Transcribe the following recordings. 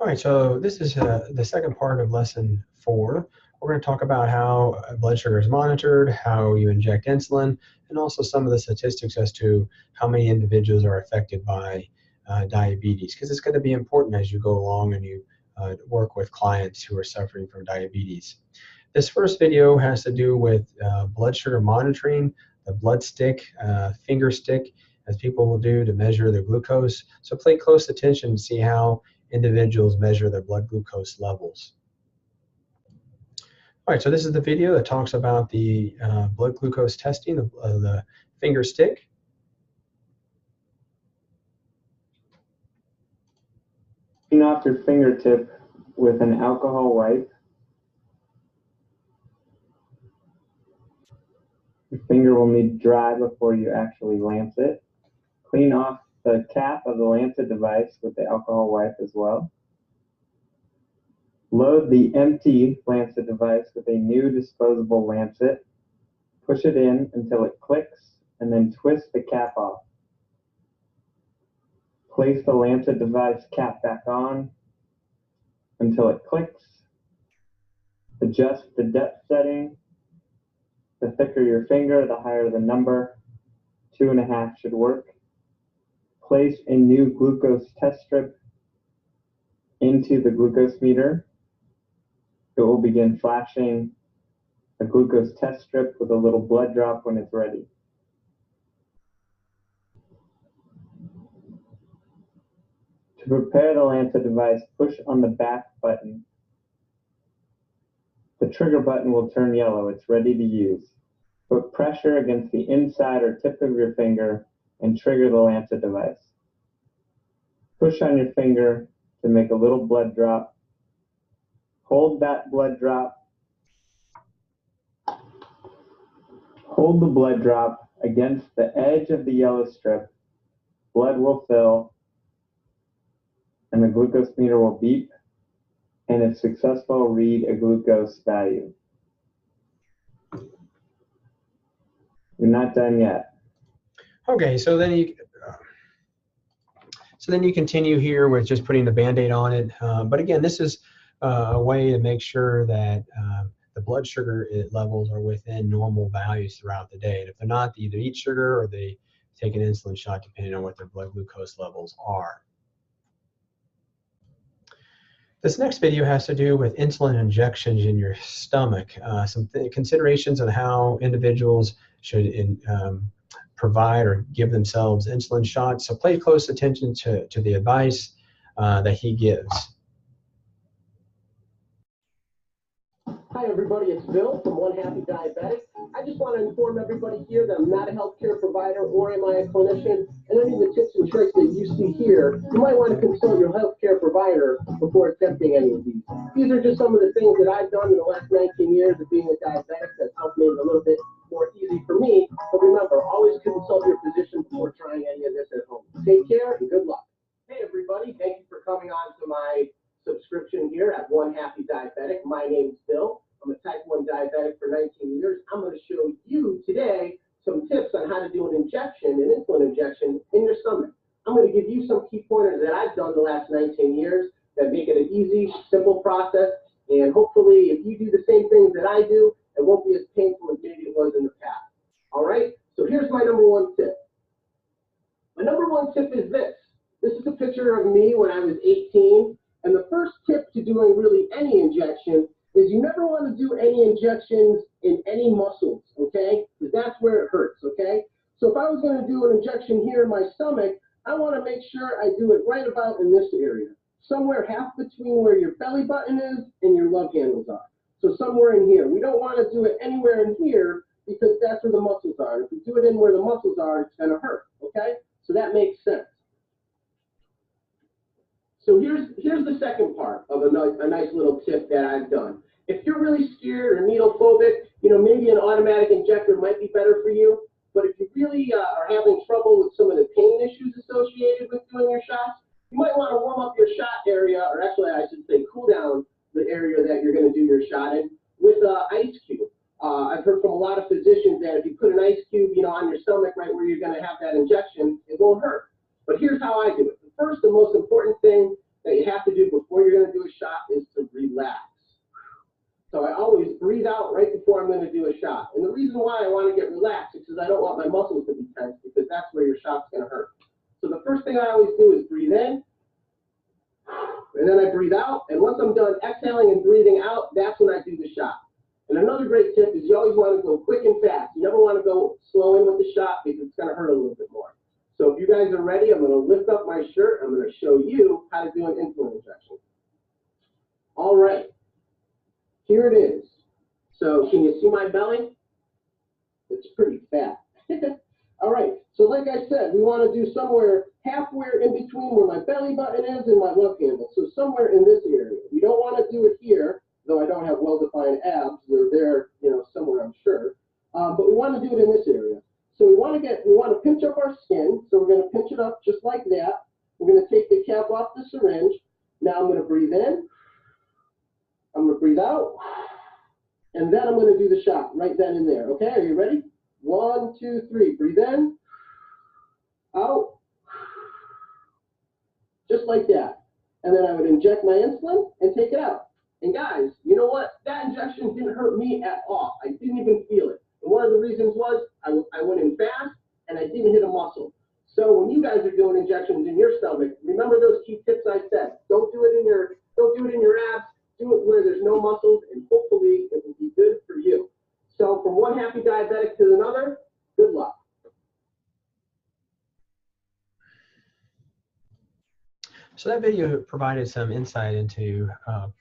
All right, so this is the second part of lesson 4. We're going to talk about how blood sugar is monitored, how you inject insulin, and also some of the statistics as to how many individuals are affected by diabetes, because it's going to be important as you go along and you work with clients who are suffering from diabetes. This first video has to do with blood sugar monitoring, the blood stick, finger stick, as people will do to measure their glucose. So pay close attention to see how individuals measure their blood glucose levels. All right, so this is the video that talks about the blood glucose testing of the finger stick. Clean off your fingertip with an alcohol wipe. Your finger will need dry before you actually lance it. Clean off the cap of the lancet device with the alcohol wipe as well. Load the empty lancet device with a new disposable lancet. Push it in until it clicks and then twist the cap off. Place the lancet device cap back on until it clicks. Adjust the depth setting. The thicker your finger, the higher the number. 2.5 should work. Place a new glucose test strip into the glucose meter. It will begin flashing a glucose test strip with a little blood drop when it's ready. To prepare the lancet device, push on the back button. The trigger button will turn yellow. It's ready to use. Put pressure against the inside or tip of your finger and trigger the lancet device. Push on your finger to make a little blood drop. Hold that blood drop. Hold the blood drop against the edge of the yellow strip. Blood will fill, and the glucose meter will beep, and if successful, read a glucose value. You're not done yet. Okay, so then you continue here with just putting the Band-Aid on it. But again, this is a way to make sure that the blood sugar levels are within normal values throughout the day. And if they're not, they either eat sugar or they take an insulin shot depending on what their blood glucose levels are. This next video has to do with insulin injections in your stomach. Some considerations on how individuals should provide or give themselves insulin shots. So pay close attention to the advice that he gives. Hi everybody, it's Bill from One Happy Diabetic. I just want to inform everybody here that I'm not a healthcare provider or am I a clinician, and any of the tips and tricks that you see here, you might want to consult your healthcare provider before attempting any of these. These are just some of the things that I've done in the last 19 years of being a diabetic that's helped make it a little bit more easy for me. But remember, always consult your physician before trying any of this at home. Take care and good luck. Hey everybody, thank you for coming on to my subscription here at One Happy Diabetic. My name's Bill. I'm a type 1 diabetic for 19 years. I'm going to show you today some tips on how to do an injection, an insulin injection in your stomach. I'm going to give you some key pointers that I've done the last 19 years that make it an easy, simple process. And hopefully, if you do the same things that I do, it won't be as painful as maybe it was in the past. All right? So here's my number 1 tip. My number 1 tip is this. This is a picture of me when I was 18. And the first tip to doing really any injection is you never want to do any injections in any muscles, okay? Because that's where it hurts, okay? So if I was going to do an injection here in my stomach, I want to make sure I do it right about in this area, somewhere half between where your belly button is and your love handles are. So somewhere in here. We don't want to do it anywhere in here because that's where the muscles are. If you do it in where the muscles are, it's going to hurt, okay? So that makes sense. So here's the second part of a nice little tip that I've done. If you're really scared or needle phobic, maybe an automatic injector might be better for you. But if you really are having trouble with some of the pain issues associated with doing your shots, you might want to warm up your shot area, or actually I should say cool down the area that you're going to do your shot in with an ice cube. I've heard from a lot of physicians that if you put an ice cube, on your stomach right where you're going to have that injection, it won't hurt. But here's how I do it. The first and most important thing that you have to do before you're going to do a shot is to relax. So I always breathe out right before I'm going to do a shot. And the reason why I want to get relaxed is because I don't want my muscles to be tense, because that's where your shot's going to hurt. So the first thing I always do is breathe in, and then I breathe out. And once I'm done exhaling and breathing out, that's when I do the shot. And another great tip is you always want to go quick and fast. You never want to go slow in with the shot because it's going to hurt a little bit more. So if you guys are ready, I'm going to lift up my shirt. I'm going to show you how to do an insulin injection. All right. Here it is. So can you see my belly? It's pretty fat. All right. So like I said, we want to do somewhere halfway in between where my belly button is and my love handle. So somewhere in this area. We don't want to do it here, though I don't have well-defined abs. They're there, somewhere, I'm sure. But we want to do it in this area. So we want to pinch up our skin. So we're going to pinch it up just like that. We're going to take the cap off the syringe. Now I'm going to breathe in. I'm going to breathe out. And then I'm going to do the shot right then and there. Okay, are you ready? 1, 2, 3. Breathe in. Out. Just like that. And then I would inject my insulin and take it out. And guys, you know what? That injection didn't hurt me at all. I didn't even feel it. And one of the reasons was I went in fast and I didn't hit a muscle. So when you guys are doing injections in your stomach, remember those key tips I said. Don't do it in your abs. Do it where there's no muscles, and hopefully it will be good for you. So from one happy diabetic to another, good luck. So that video provided some insight into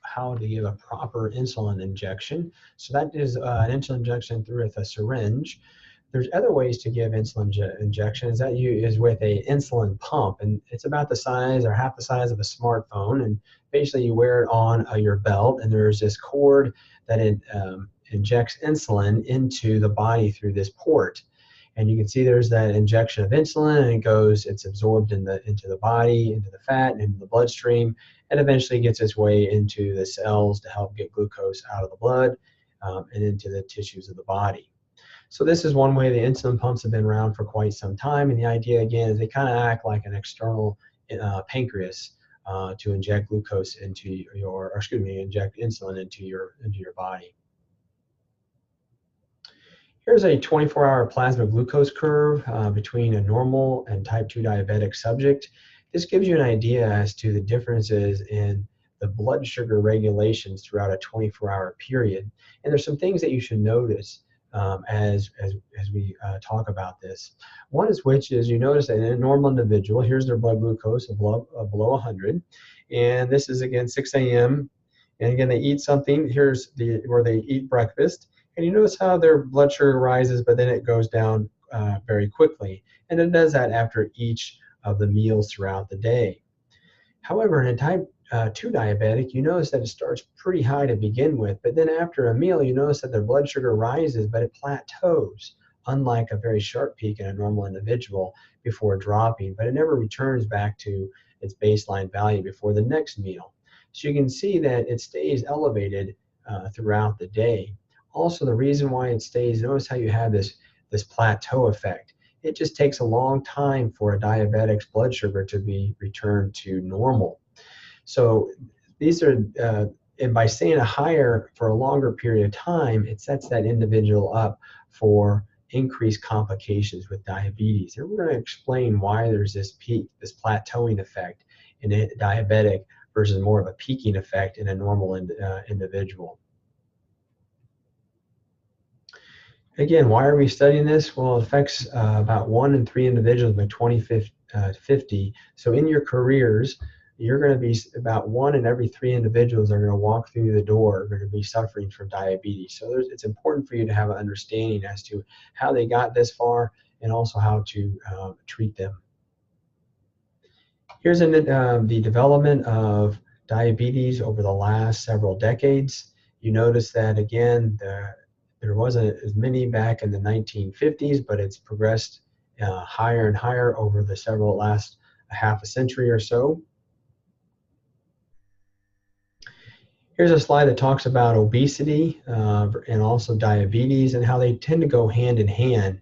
how to give a proper insulin injection. So that is an insulin injection through with a syringe. There's other ways to give insulin injections. That is with a insulin pump, and it's about the size or half the size of a smartphone. And basically, you wear it on your belt, and there's this cord that injects insulin into the body through this port. And you can see there's that injection of insulin, and it's absorbed into the body, into the fat, and into the bloodstream, and eventually gets its way into the cells to help get glucose out of the blood and into the tissues of the body. So this is one way. The insulin pumps have been around for quite some time, and the idea again is they kind of act like an external pancreas to inject glucose into inject insulin into your body. Here's a 24-hour plasma glucose curve between a normal and type 2 diabetic subject. This gives you an idea as to the differences in the blood sugar regulations throughout a 24-hour period. And there's some things that you should notice as we talk about this. One is you notice that in a normal individual, here's their blood glucose below 100. And this is, again, 6 a.m. And again, they eat something. Here's where they eat breakfast. And you notice how their blood sugar rises, but then it goes down very quickly. And it does that after each of the meals throughout the day. However, in a type 2 diabetic, you notice that it starts pretty high to begin with, but then after a meal, you notice that their blood sugar rises, but it plateaus, unlike a very sharp peak in a normal individual before dropping, but it never returns back to its baseline value before the next meal. So you can see that it stays elevated throughout the day. Also, the reason why it stays, notice how you have this plateau effect. It just takes a long time for a diabetic's blood sugar to be returned to normal. So these are, and by staying higher for a longer period of time, it sets that individual up for increased complications with diabetes. And we're going to explain why there's this peak, this plateauing effect in a diabetic versus more of a peaking effect in a normal individual. Again, why are we studying this? Well, it affects about 1 in 3 individuals by 2050. So in your careers, you're going to be about 1 in every 3 individuals are going to walk through the door are going to be suffering from diabetes. So it's important for you to have an understanding as to how they got this far and also how to treat them. Here's the development of diabetes over the last several decades. You notice that, again, there wasn't as many back in the 1950s, but it's progressed higher and higher over the last half a century or so. Here's a slide that talks about obesity and also diabetes and how they tend to go hand in hand.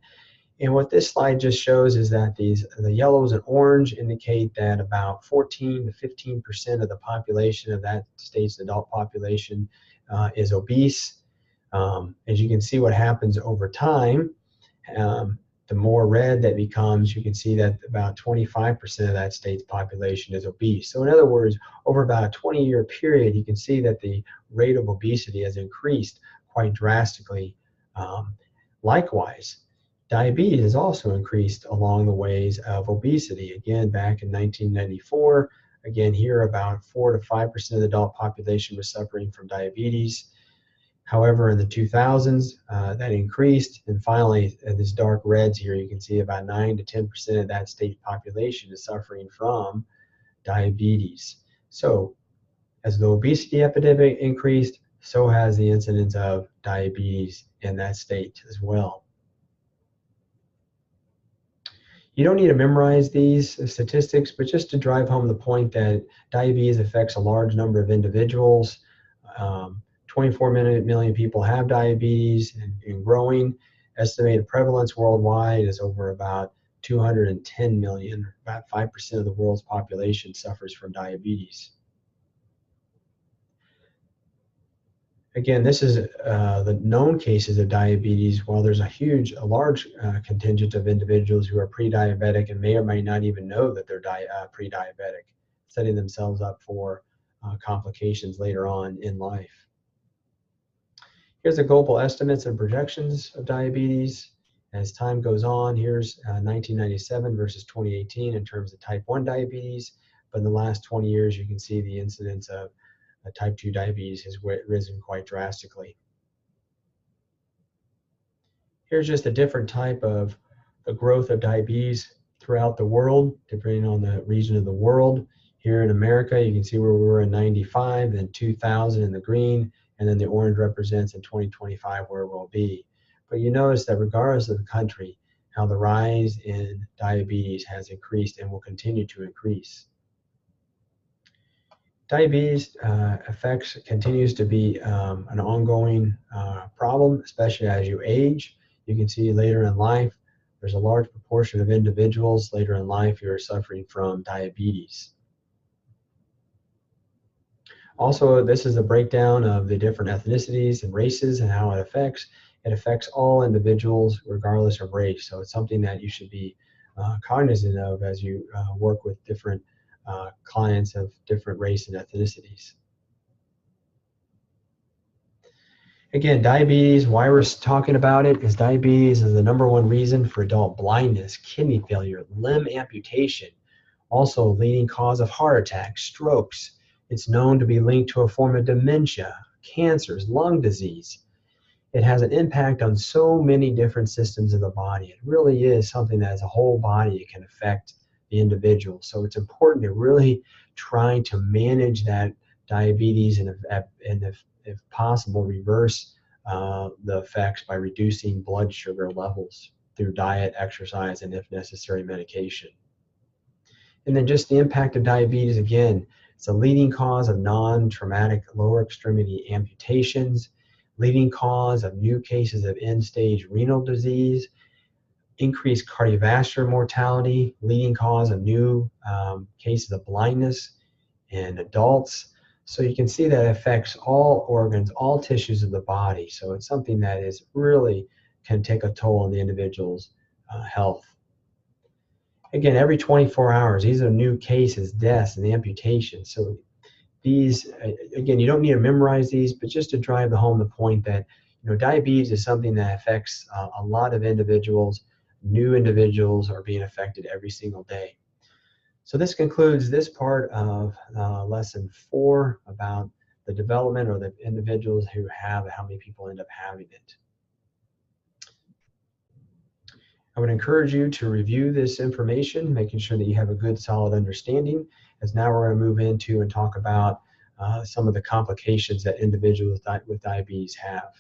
And what this slide just shows is that the yellows and orange indicate that about 14 to 15% of the population of that state's adult population is obese. As you can see, what happens over time, the more red that becomes, you can see that about 25% of that state's population is obese. So in other words, over about a 20-year period, you can see that the rate of obesity has increased quite drastically. Likewise, diabetes has also increased along the ways of obesity. Again, back in 1994, again here about 4 to 5% of the adult population was suffering from diabetes. However, in the 2000s, that increased, and finally, these dark reds here, you can see about 9 to 10% of that state population is suffering from diabetes. So, as the obesity epidemic increased, so has the incidence of diabetes in that state as well. You don't need to memorize these statistics, but just to drive home the point that diabetes affects a large number of individuals. 24 million people have diabetes and growing. Estimated prevalence worldwide is over about 210 million. About 5% of the world's population suffers from diabetes. Again, this is the known cases of diabetes. While there's a large contingent of individuals who are pre-diabetic and may or may not even know that they're pre-diabetic, setting themselves up for complications later on in life. Here's the global estimates and projections of diabetes. As time goes on, here's 1997 versus 2018 in terms of type 1 diabetes. But in the last 20 years, you can see the incidence of type 2 diabetes has risen quite drastically. Here's just a different type of the growth of diabetes throughout the world, depending on the region of the world. Here in America, you can see where we were in 95, then 2000 in the green, and then the orange represents in 2025 where we'll be. But you notice that regardless of the country, how the rise in diabetes has increased and will continue to increase. Diabetes continues to be an ongoing problem, especially as you age. You can see later in life, there's a large proportion of individuals later in life who are suffering from diabetes. Also, this is a breakdown of the different ethnicities and races and how it affects. It affects all individuals regardless of race. So it's something that you should be cognizant of as you work with different clients of different race and ethnicities. Again, diabetes, why we're talking about it is diabetes is the #1 reason for adult blindness, kidney failure, limb amputation, also a leading cause of heart attacks, strokes. It's known to be linked to a form of dementia, cancers, lung disease. It has an impact on so many different systems of the body. It really is something that as a whole body it can affect the individual. So it's important to really try to manage that diabetes and if possible, reverse the effects by reducing blood sugar levels through diet, exercise, and if necessary, medication. And then just the impact of diabetes, again, it's a leading cause of non-traumatic lower extremity amputations, leading cause of new cases of end-stage renal disease, increased cardiovascular mortality, leading cause of new cases of blindness in adults. So you can see that it affects all organs, all tissues of the body. So it's something that is really can take a toll on the individual's health. Again, every 24 hours, these are new cases, deaths, and amputations. So these, again, you don't need to memorize these, but just to drive home the point that diabetes is something that affects a lot of individuals. New individuals are being affected every single day. So this concludes this part of lesson 4 about the development or the individuals who have how many people end up having it. I would encourage you to review this information, making sure that you have a good solid understanding, as now we're going to move into and talk about some of the complications that individuals with diabetes have.